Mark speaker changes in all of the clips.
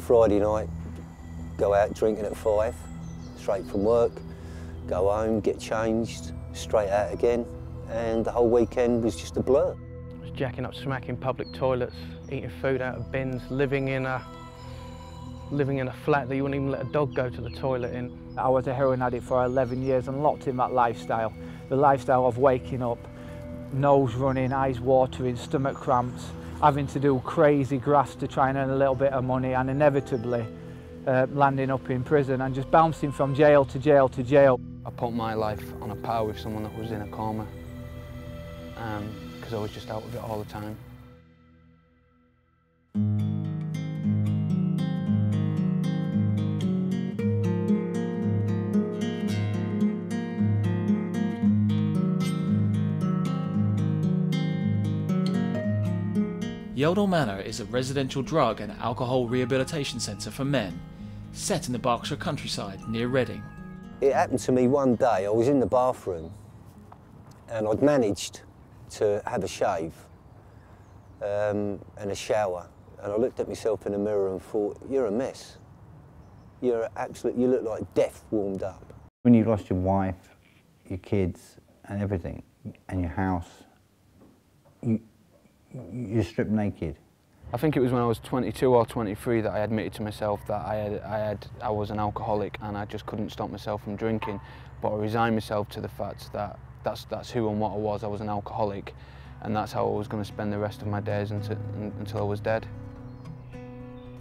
Speaker 1: Friday night, go out drinking at 5, straight from work, go home, get changed, straight out again, and the whole weekend was just a blur.
Speaker 2: I was jacking up smack in public toilets, eating food out of bins, living in a flat that you wouldn't even let a dog go to the toilet in.
Speaker 3: I was a heroin addict for 11 years and locked in that lifestyle. The lifestyle of waking up, nose running, eyes watering, stomach cramps, having to do crazy grafts to try and earn a little bit of money, and inevitably landing up in prison and just bouncing from jail to jail to jail.
Speaker 2: I put my life on a par with someone that was in a coma because I was just out of it all the time.
Speaker 4: Yeldall Manor is a residential drug and alcohol rehabilitation centre for men, set in the Berkshire countryside near Reading.
Speaker 1: It happened to me one day. I was in the bathroom and I'd managed to have a shave and a shower, and I looked at myself in the mirror and thought, you're a mess. You look like death warmed up.
Speaker 5: When you lost your wife, your kids and everything, and your house, you're stripped naked.
Speaker 2: I think it was when I was 22 or 23 that I admitted to myself that I was an alcoholic and I just couldn't stop myself from drinking. But I resigned myself to the fact that that's who and what I was. I was an alcoholic, and that's how I was going to spend the rest of my days until I was dead.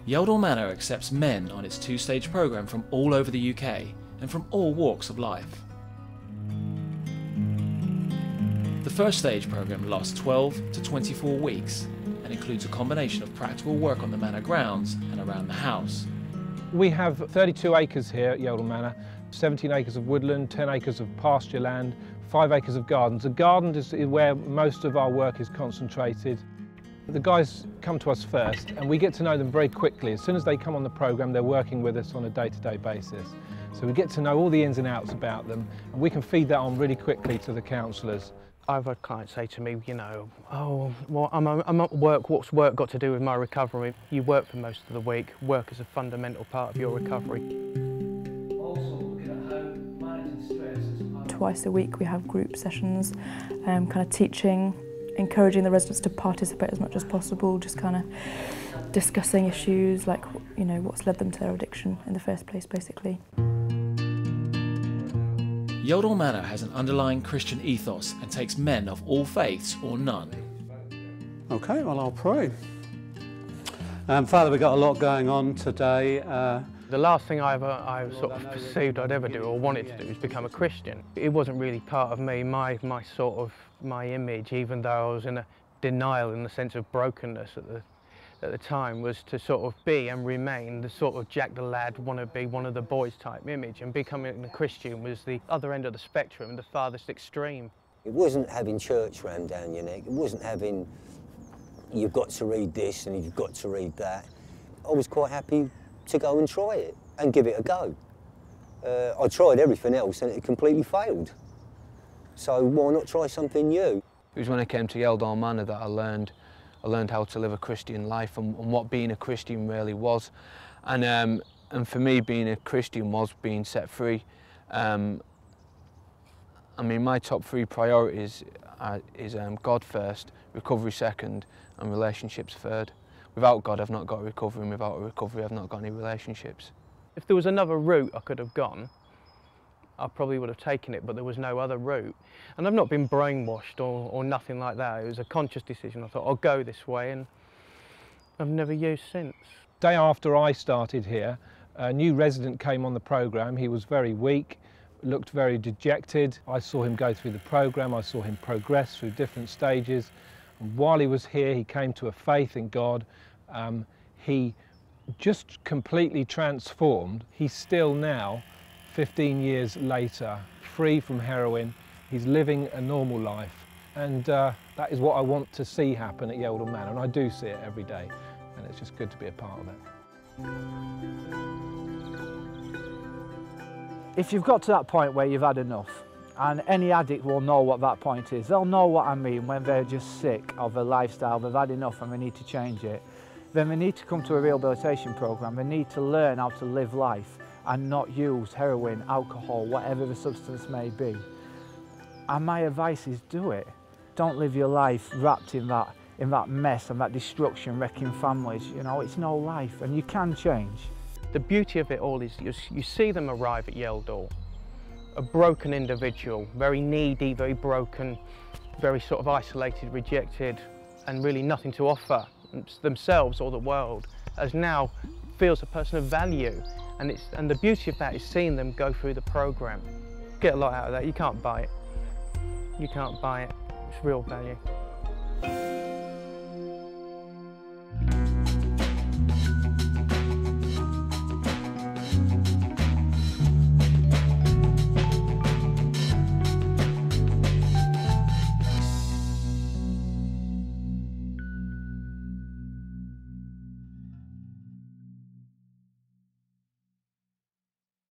Speaker 4: Yeldall Manor accepts men on its two-stage programme from all over the UK and from all walks of life. The first stage programme lasts 12 to 24 weeks and includes a combination of practical work on the manor grounds and around the house.
Speaker 6: We have 32 acres here at Yeldall Manor, 17 acres of woodland, 10 acres of pasture land, 5 acres of gardens. The garden is where most of our work is concentrated. The guys come to us first and we get to know them very quickly. As soon as they come on the programme, they're working with us on a day-to-day basis. So we get to know all the ins and outs about them, and we can feed that on really quickly to the counsellors.
Speaker 2: I've had clients say to me, you know, oh, well, I'm at work, what's work got to do with my recovery? You work for most of the week. Work is a fundamental part of your recovery.
Speaker 7: Twice a week we have group sessions, kind of teaching, encouraging the residents to participate as much as possible, just kind of discussing issues like, you know, what's led them to their addiction in the first place, basically.
Speaker 4: Yeldall Manor has an underlying Christian ethos and takes men of all faiths or none.
Speaker 8: Okay, well, I'll pray. Father, we've got a lot going on today.
Speaker 2: The last thing I sort of perceived I'd ever do or wanted to do was become a Christian. It wasn't really part of me, my image, even though I was in a denial in the sense of brokenness at the time, was to sort of be and remain the sort of Jack the Lad, want to be one of the boys type image, and becoming a Christian was the other end of the spectrum, the farthest extreme.
Speaker 1: It wasn't having church rammed down your neck, it wasn't having you've got to read this and you've got to read that. I was quite happy to go and try it and give it a go. I tried everything else and it completely failed. So why not try something new?
Speaker 2: It was when I came to Yeldall Manor that I learned how to live a Christian life and what being a Christian really was. And for me, being a Christian was being set free. I mean, my top 3 priorities is God first, recovery second, and relationships third. Without God, I've not got a recovery, and without a recovery, I've not got any relationships. If there was another route I could have gone, I probably would have taken it, but there was no other route. And I've not been brainwashed or nothing like that. It was a conscious decision. I thought, I'll go this way, and I've never used since.
Speaker 6: Day after I started here, a new resident came on the programme. He was very weak, looked very dejected. I saw him go through the programme, I saw him progress through different stages. And while he was here, he came to a faith in God. He just completely transformed. He's still now, 15 years later, free from heroin. He's living a normal life, and that is what I want to see happen at Yeldall Manor, and I do see it every day, and it's just good to be a part of it.
Speaker 3: If you've got to that point where you've had enough, and any addict will know what that point is, they'll know what I mean when they're just sick of a lifestyle, they've had enough and they need to change it. then they need to come to a rehabilitation programme. They need to learn how to live life and not use heroin, alcohol, whatever the substance may be. And my advice is do it. Don't live your life wrapped in that mess and that destruction, wrecking families. You know, it's no life, and you can change.
Speaker 2: The beauty of it all is you see them arrive at Yeldall, a broken individual, very needy, very broken, very sort of isolated, rejected, and really nothing to offer themselves or the world, as now feels a person of value. And the beauty of that is seeing them go through the programme. Get a lot out of that. You can't buy it. You can't buy it. It's real value.